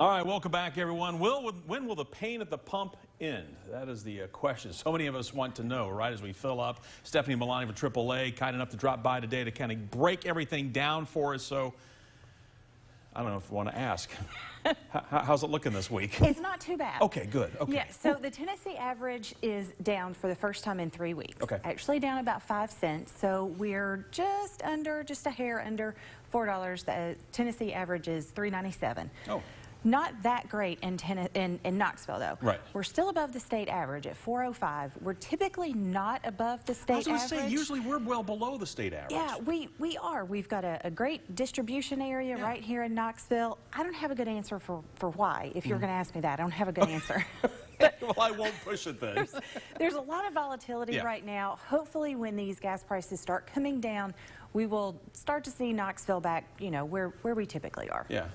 All right, welcome back, everyone. When will the pain at the pump end? That is the question so many of us want to know, right, as we fill up. Stephanie Milani from AAA, kind enough to drop by today to kind of break everything down for us. So, I don't know if you want to ask. How's it looking this week? It's not too bad. Okay, good. Okay. Yeah, so the Tennessee average is down for the first time in 3 weeks. Okay. Actually down about 5 cents. So we're just a hair under $4. The Tennessee average is $3.97. Oh. Not that great in Knoxville, though. Right. We're still above the state average at 405. We're typically not above the state average. I was going to say, usually we're well below the state average. Yeah, we are. We've got a great distribution area right here in Knoxville. I don't have a good answer for why. If you're going to ask me that, I don't have a good answer. Well, I won't push it then. There's a lot of volatility right now. Hopefully, when these gas prices start coming down, we will start to see Knoxville back, you know, where we typically are. Yeah.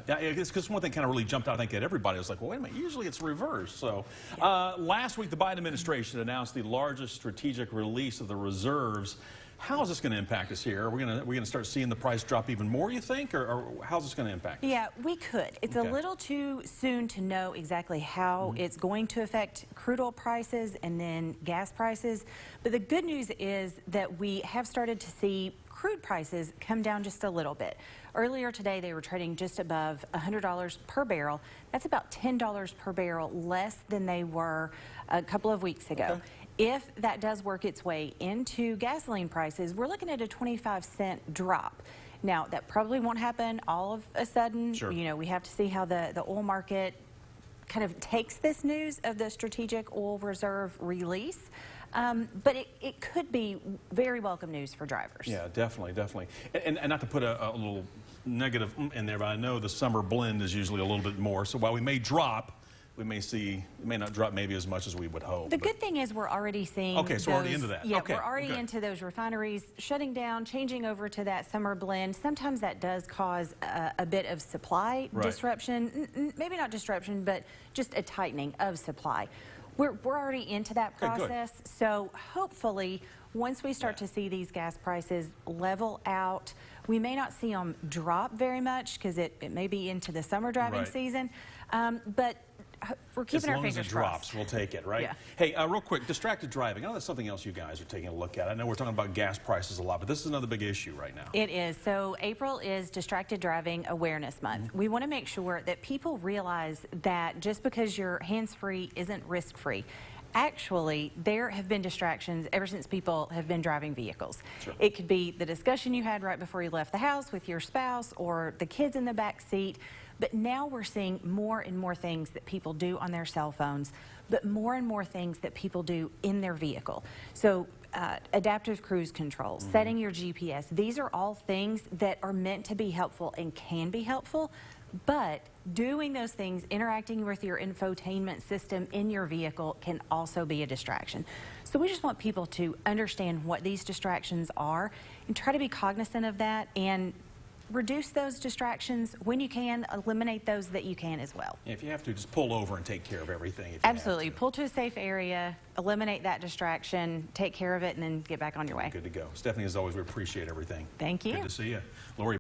It's because one thing kind of really jumped out, I think, at everybody. Was like, well, wait a minute, usually it's reversed. So last week, the Biden administration announced the largest strategic release of the reserves. How is this going to impact us here? Are we going to start seeing the price drop even more, you think, or how's this going to impact us? Yeah, we could. It's a little too soon to know exactly how it's going to affect crude oil prices and then gas prices. But the good news is that we have started to see crude prices come down just a little bit. Earlier today, they were trading just above $100 per barrel. That's about $10 per barrel less than they were a couple of weeks ago. Okay. If that does work its way into gasoline prices, we're looking at a 25-cent drop. Now, that probably won't happen all of a sudden. Sure. You know, we have to see how the oil market kind of takes this news of the strategic oil reserve release. But it could be very welcome news for drivers. Yeah, definitely. And not to put a little negative in there, but I know the summer blend is usually a little bit more. So while we may drop, we may not drop maybe as much as we would hope. The good thing is we're already seeing Okay, so we're already into that. Yeah, we're already into those refineries shutting down, changing over to that summer blend. Sometimes that does cause a bit of supply disruption. Maybe not disruption, but just a tightening of supply. We're already into that process, so hopefully once we start to see these gas prices level out, we may not see them drop very much because it may be into the summer driving season, but we're keeping our fingers crossed. As long as it drops, we'll take it, right? Yeah. Hey, real quick, distracted driving. I know that's something else you guys are taking a look at. I know we're talking about gas prices a lot, but this is another big issue right now. It is. So April is Distracted Driving Awareness Month. We want to make sure that people realize that just because you're hands-free isn't risk-free. Actually, there have been distractions ever since people have been driving vehicles. Sure. It could be the discussion you had right before you left the house with your spouse or the kids in the back seat. But now we're seeing more and more things that people do on their cell phones, but more and more things that people do in their vehicle. So adaptive cruise control, setting your GPS, these are all things that are meant to be helpful and can be helpful, but doing those things, interacting with your infotainment system in your vehicle can also be a distraction. So we just want people to understand what these distractions are and try to be cognizant of that and reduce those distractions when you can, eliminate those that you can as well. Yeah, if you have to, just pull over and take care of everything. If Absolutely. Pull to a safe area, eliminate that distraction, take care of it, and then get back on your way. Good to go. Stephanie, as always, we appreciate everything. Thank you. Good to see you. Lori.